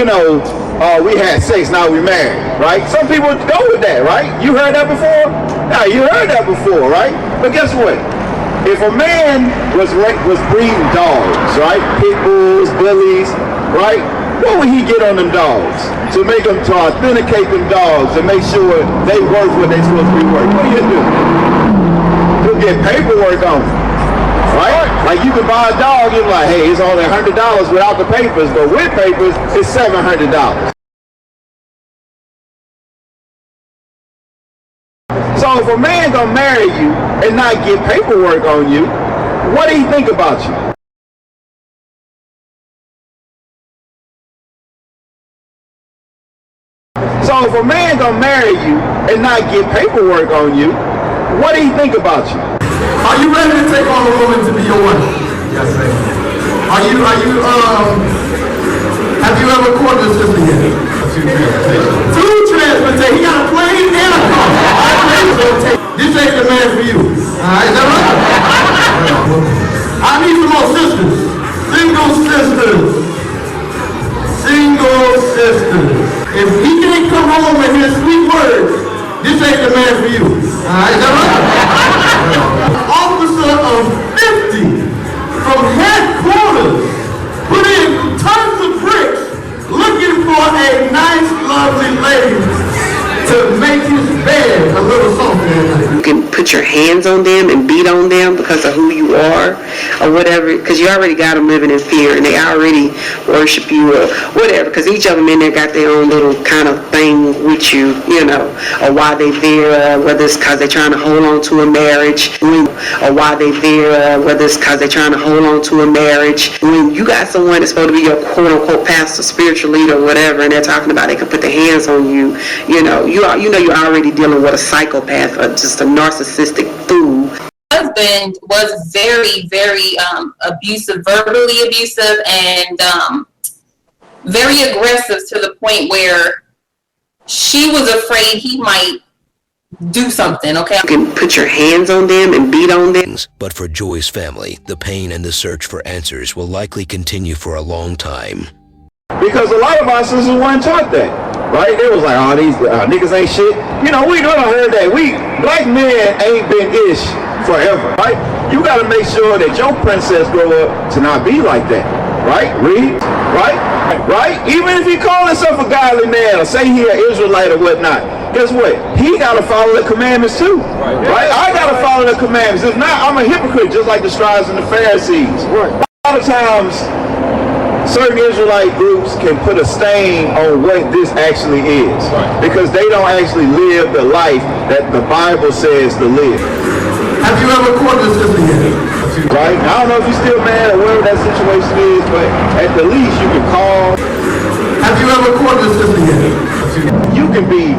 we had sex, now we married, right? Some people go with that, right? You heard that before? Now, you heard that before, right? But guess what? If a man was breeding dogs, right? Pit bulls, bullies, right? What would he get on them dogs? To authenticate them dogs, to make sure they worth what they're supposed to be worth. What do you do? You'll get paperwork on them. Right? Like you can buy a dog, you're like, hey, it's only $100 without the papers, but with papers, it's $700. So if a man gonna marry you and not get paperwork on you, what do he think about you? So if a man gonna marry you and not get paperwork on you, what do he think about you? Are you ready to take on a woman to be your wife? Yes, sir. Have you ever courted a sister yet? Two transportation. He got a plane and a car. This ain't the man for you. Alright, is that right? I need some more sisters. Single sisters. Single sisters. If he can't come home and hear sweet words, this ain't the man for you. Alright, is that right? Officer of 50 from headquarters put in tons of bricks looking for a nice, lovely lady to make his bed a little softer. You can put your hands on them and beat on them because of who you are or whatever, because you already got them living in fear and they already worship you or whatever, because each of them in there got their own little kind of thing with you, or why they there, whether it's because they're trying to hold on to a marriage, or why they there, whether it's because they're trying to hold on to a marriage. When you got someone that's supposed to be your quote-unquote pastor, spiritual leader, or whatever, and they're talking about they can put their hands on you, you're already dealing with a psychopath or just a narcissistic fool. Husband was very, very abusive, verbally abusive, and very aggressive to the point where she was afraid he might do something. Okay, you can put your hands on them and beat on them. But for Joy's family, the pain and the search for answers will likely continue for a long time. Because a lot of our sisters weren't taught that, right? They was like, oh, these niggas ain't shit. We done heard that. Black men ain't been ish forever, right? You gotta make sure that your princess grow up to not be like that, right? Read, right? Even if he call himself a godly man or say he an Israelite or whatnot, guess what? He gotta follow the commandments too, right? I gotta follow the commandments. If not, I'm a hypocrite just like the scribes and the Pharisees. Right. A lot of times, certain Israelite groups can put a stain on what this actually is, because they don't actually live the life that the Bible says to live. Have you ever courted a sister yet? Right? I don't know if you're still mad or whatever that situation is, but at the least you can call. Have you ever courted a sister yet? You can be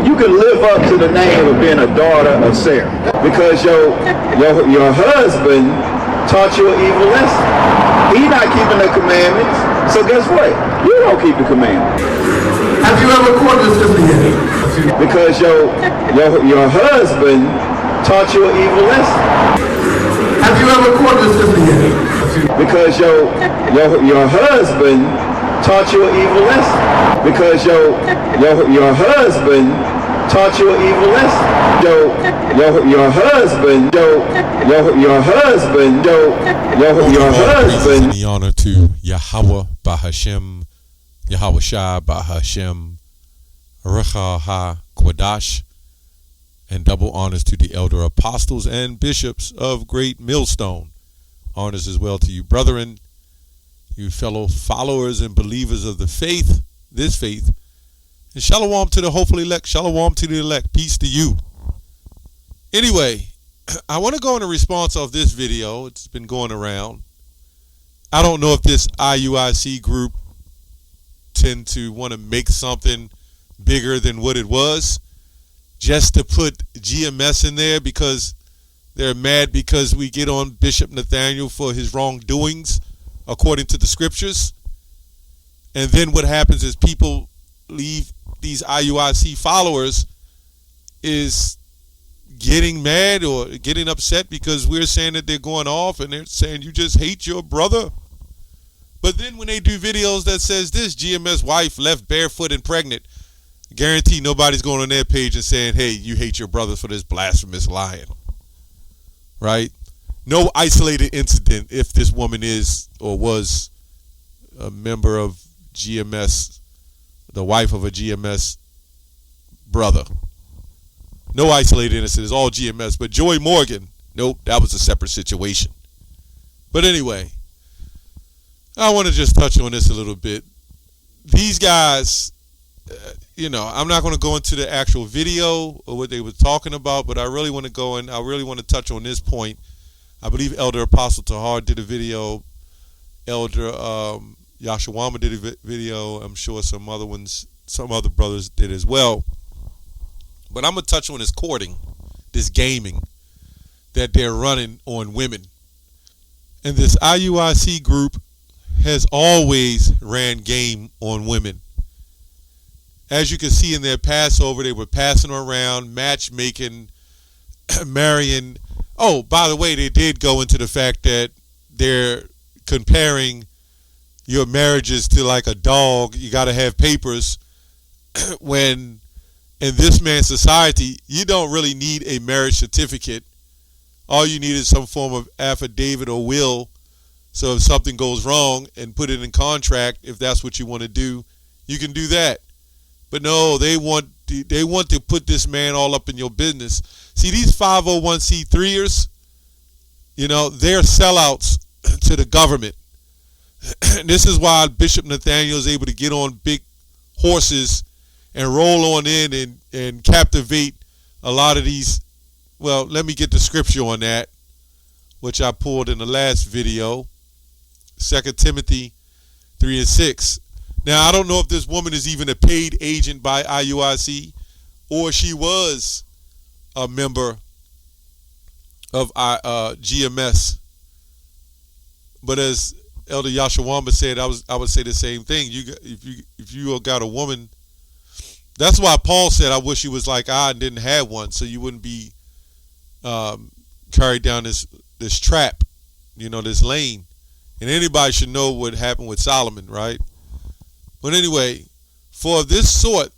you can live up to the name of being a daughter of Sarah, because your husband taught you an evil lesson. He's not keeping the commandments, so guess what? You don't keep the commandments. Have you ever courted a sister yet? Because your husband taught you an evil lesson. Have you ever courted a sister yet? Because your husband taught you an evil lesson. Because your husband taught you an evil lesson. Your husband. The honor to Yahweh Bahashem, Yahweh Shai Bahashem, Recha Ha Kwadash, and double honors to the elder apostles and bishops of Great Millstone. Honors as well to you, brethren, you fellow followers and believers of the faith, this faith. And shalom to the hopeful elect, shalom to the elect, peace to you. Anyway, I want to go in a response of this video. It's been going around. I don't know if this IUIC group tend to want to make something bigger than what it was, just to put GMS in there because they're mad because we get on Bishop Nathaniel for his wrongdoings according to the scriptures. And then what happens is people leave, these IUIC followers is getting mad or getting upset because we're saying that they're going off, and they're saying you just hate your brother. But then when they do videos that says this, GMS wife left barefoot and pregnant, guarantee nobody's going on their page and saying, hey, you hate your brother for this blasphemous lying. Right? No isolated incident if this woman is or was a member of GMS, the wife of a GMS brother. No isolated incident. It's all GMS. But Joy Morgan, nope, that was a separate situation. But anyway, I want to just touch on this a little bit. These guys, I'm not going to go into the actual video or what they were talking about, but I really want to touch on this point. I believe Elder Apostle Tahar did a video. Elder Yashawama did a video. I'm sure some other brothers did as well. But I'm going to touch on this courting, this gaming that they're running on women. And this IUIC group has always ran game on women. As you can see in their Passover, they were passing around, matchmaking, marrying. Oh, by the way, they did go into the fact that they're comparing your marriages to like a dog. You got to have papers. When in this man's society, you don't really need a marriage certificate. All you need is some form of affidavit or will. So if something goes wrong and put it in contract, if that's what you want to do, you can do that. But no, they want to put this man all up in your business. See, these 501c3ers, they're sellouts to the government. This is why Bishop Nathaniel is able to get on big horses and roll on in and captivate a lot of these. Well, let me get the scripture on that, which I pulled in the last video, 2 Timothy 3:6. Now, I don't know if this woman is even a paid agent by IUIC or she was a member of GMS. But as Elder Yashawamba said, I would say the same thing. If you got a woman, that's why Paul said, I wish he was like I and didn't have one, so you wouldn't be carried down this trap, this lane. And anybody should know what happened with Solomon, right? But anyway, for this sort,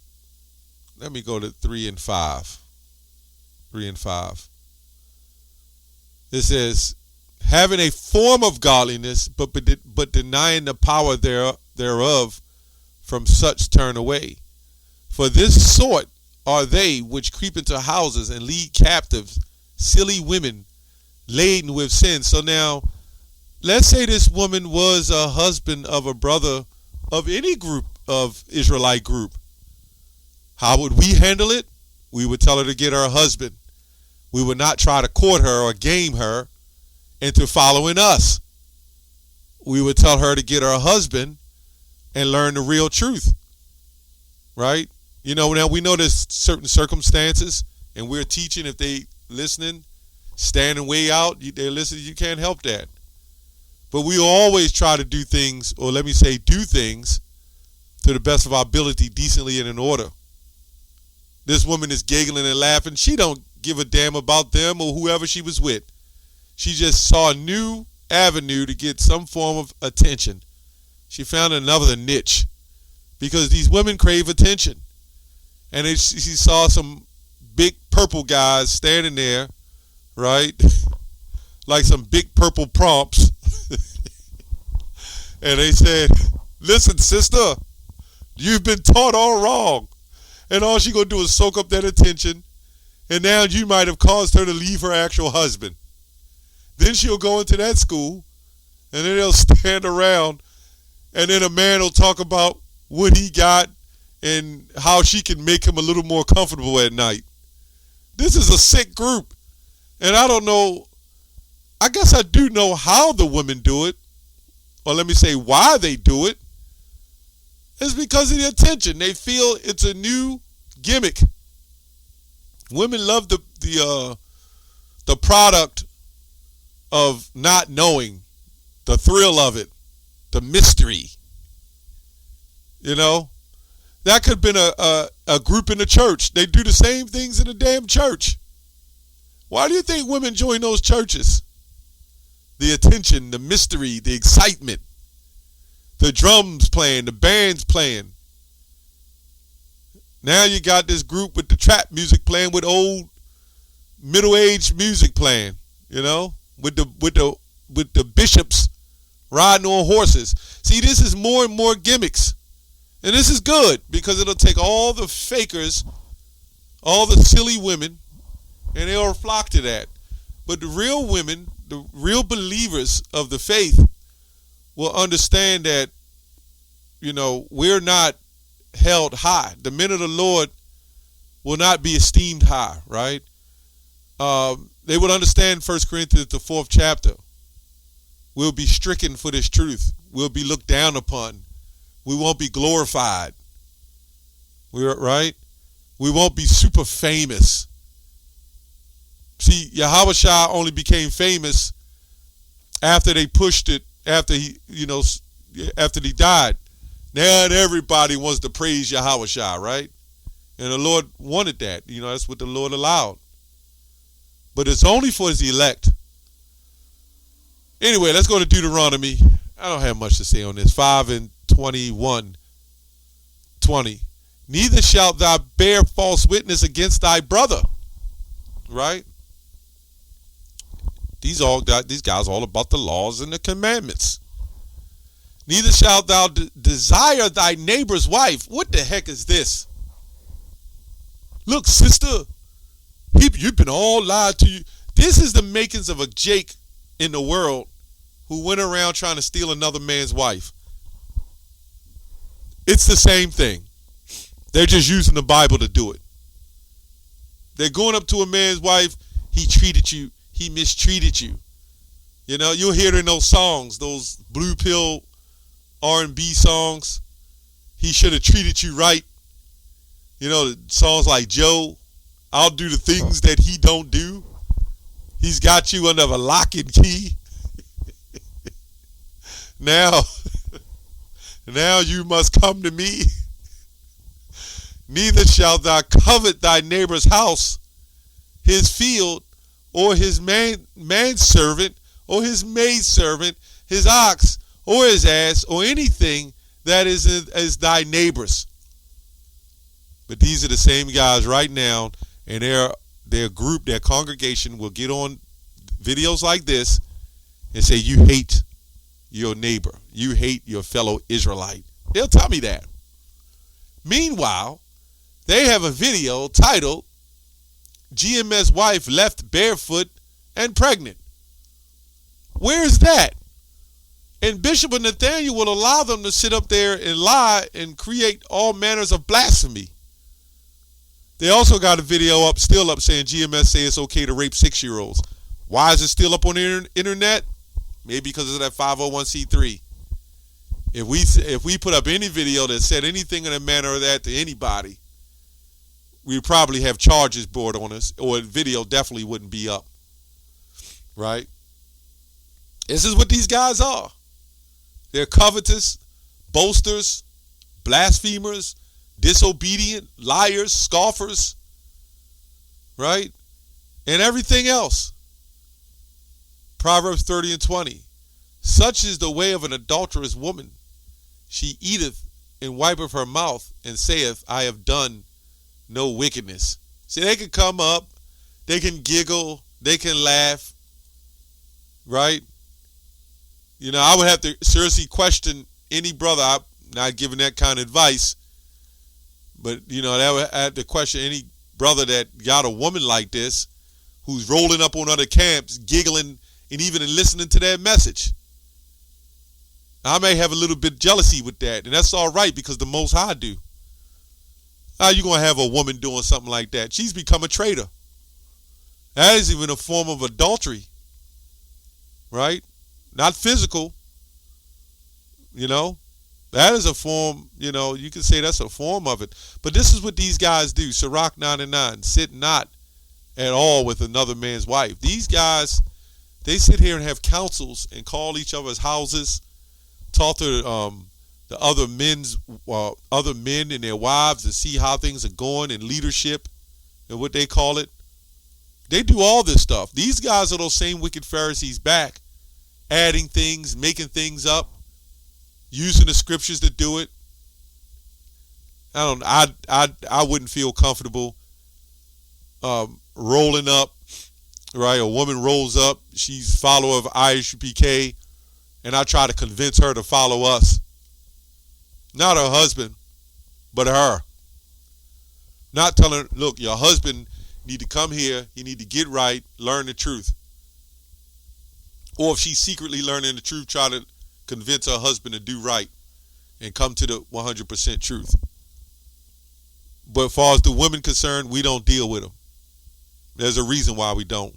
let me go to 3 and 5. 3 and 5. It says, having a form of godliness, but denying the power thereof, from such turn away. For this sort are they which creep into houses and lead captives silly women laden with sin. So now, let's say this woman was a husband of a brother of any group of Israelite group. How would we handle it? We would tell her to get her husband. We would not try to court her or game her into following us. We would tell her to get her husband and learn the real truth. Right? Now we know there's certain circumstances, and we're teaching, if they listening, standing way out, they're listening, you can't help that. But we always try to do things, or let me say do things, to the best of our ability, decently and in order. This woman is giggling and laughing. She don't give a damn about them or whoever she was with. She just saw a new avenue to get some form of attention. She found another niche, because these women crave attention. And she saw some big purple guys standing there, right? Like some big purple prompts. And they said, listen, sister, you've been taught all wrong. And all she gonna do is soak up that attention. And now you might have caused her to leave her actual husband. Then she'll go into that school, and then they'll stand around, and then a man will talk about what he got and how she can make him a little more comfortable at night. This is a sick group. And I don't know, I guess I do know how the women do it, or let me say why they do it. It's because of the attention. They feel it's a new gimmick. Women love the product of not knowing, the thrill of it, the mystery. That could have been a group in the church. They do the same things in the damn church. Why do you think women join those churches? The attention, the mystery, the excitement. the drums playing, the band's playing. Now you got this group with the trap music playing, with old middle-aged music playing, you know, with the bishops riding on horses. See, this is more and more gimmicks. And this is good because it'll take all the fakers, all the silly women, and they'll flock to that. But the real women, the real believers of the faith will understand that, you know, we're not held high. The men of the Lord will not be esteemed high, right? They would understand 1 Corinthians, the 4th chapter. We'll be stricken for this truth. We'll be looked down upon. We won't be glorified. Right? We won't be super famous. See, Yahushua only became famous after they pushed it, after he died. Now everybody wants to praise Yahushua, right? And the Lord wanted that. You know, that's what the Lord allowed. But it's only for his elect. Anyway, let's go to Deuteronomy. I don't have much to say on this. 5:21-20. Neither shalt thou bear false witness against thy brother. Right? These guys all about the laws and the commandments. Neither shalt thou desire thy neighbor's wife. What the heck is this? Look, sister, you've been all lied to you. This is the makings of a Jake in the world who went around trying to steal another man's wife. It's the same thing. They're just using the Bible to do it. They're going up to a man's wife. He treated you. He mistreated you. You know, you'll hear it in those songs, those blue pill R&B songs. He should have treated you right. You know, songs like Joe, I'll do the things that he don't do. He's got you under a lock and key. Now you must come to me. Neither shalt thou covet thy neighbor's house, his field, or his manservant, or his maidservant, his ox, or his ass, or anything that is thy neighbor's. But these are the same guys right now, and their group, their congregation will get on videos like this and say, you hate your neighbor. You hate your fellow Israelite. They'll tell me that. Meanwhile, they have a video titled, GMS wife left barefoot and pregnant. Where's that? And Bishop and Nathaniel will allow them to sit up there and lie and create all manners of blasphemy. They also got a video still up saying GMS say it's okay to rape 6-year-olds. Why is it still up on the internet? Maybe because of that 501c3. If we put up any video that said anything in a manner of that to anybody, we'd probably have charges brought on us, or the video definitely wouldn't be up. Right? This is what these guys are. They're covetous, boasters, blasphemers, disobedient, liars, scoffers, right? And everything else. Proverbs 30:20. Such is the way of an adulterous woman. She eateth and wipeth her mouth and saith, I have done no wickedness. See, they can come up, they can giggle, they can laugh, right? You know, I would have to seriously question any brother. I'm not giving that kind of advice. But, you know, I have to question any brother that got a woman like this who's rolling up on other camps, giggling, and even listening to that message. I may have a little bit of jealousy with that, and that's all right because the Most High do. How you going to have a woman doing something like that? She's become a traitor. That is even a form of adultery, right? Not physical, you know. That is a form, you know, you can say that's a form of it. But this is what these guys do. Sirach 9:9, sit not at all with another man's wife. These guys, they sit here and have councils and call each other's houses, talk to the other men and their wives to see how things are going in leadership and what they call it. They do all this stuff. These guys are those same wicked Pharisees back, adding things, making things up. using the scriptures to do it. I wouldn't feel comfortable rolling up, right? A woman rolls up, she's a follower of IUPK, and I try to convince her to follow us. Not her husband, but her. Not telling her, look, your husband need to come here, he need to get right, learn the truth. Or if she's secretly learning the truth, try to convince her husband to do right and come to the 100% truth. But as far as the women concerned, we don't deal with them. There's a reason why we don't.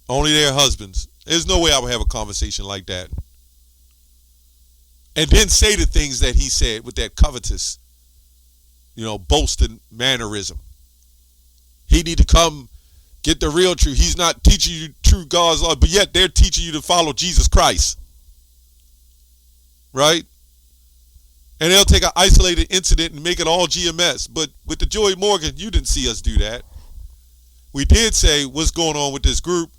Only their husbands. There's no way I would have a conversation like that. And then say the things that he said with that covetous, boasting mannerism. He need to come get the real truth. He's not teaching you true God's law, but yet they're teaching you to follow Jesus Christ. Right? And they'll take an isolated incident and make it all GMS. But with the Joey Morgan, you didn't see us do that. We did say what's going on with this group,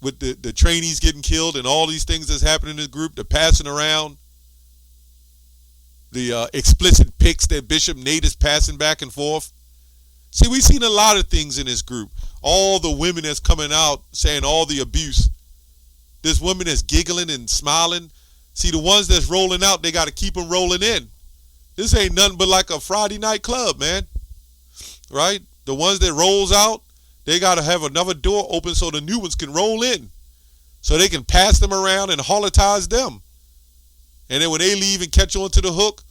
with the trainees getting killed and all these things that's happening in this group, the passing around, the explicit pics that Bishop Nate is passing back and forth. See, we've seen a lot of things in this group. All the women that's coming out saying all the abuse. There's women that's giggling and smiling. See, the ones that's rolling out, they got to keep them rolling in. This ain't nothing but like a Friday night club, man. Right? The ones that rolls out, they got to have another door open so the new ones can roll in. So they can pass them around and holitize them. And then when they leave and catch on to the hook,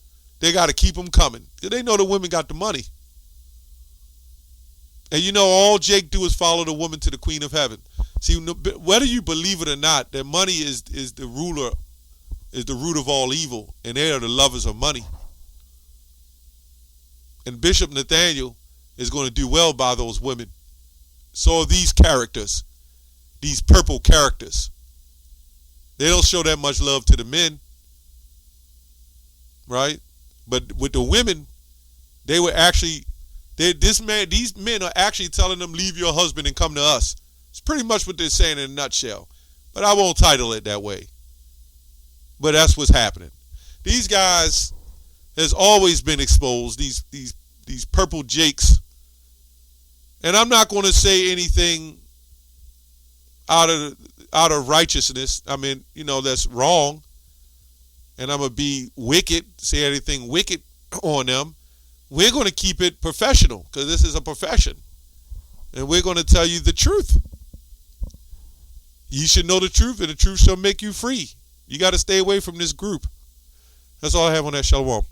they got to keep them coming. Because they know the women got the money. And all Jake do is follow the woman to the Queen of Heaven. See, whether you believe it or not, that money is the ruler, is the root of all evil, and they are the lovers of money. And Bishop Nathaniel is going to do well by those women. So are these characters, these purple characters. They don't show that much love to the men, right? But with the women, they were actually, these men are actually telling them, leave your husband and come to us. It's pretty much what they're saying in a nutshell. But I won't title it that way. But that's what's happening. These guys has always been exposed, these purple jakes. And I'm not going to say anything out of righteousness. I mean, that's wrong. And I'm going to be wicked, say anything wicked on them. We're going to keep it professional because this is a profession. And we're going to tell you the truth. You should know the truth, and the truth shall make you free. You got to stay away from this group. That's all I have on that. Shalom.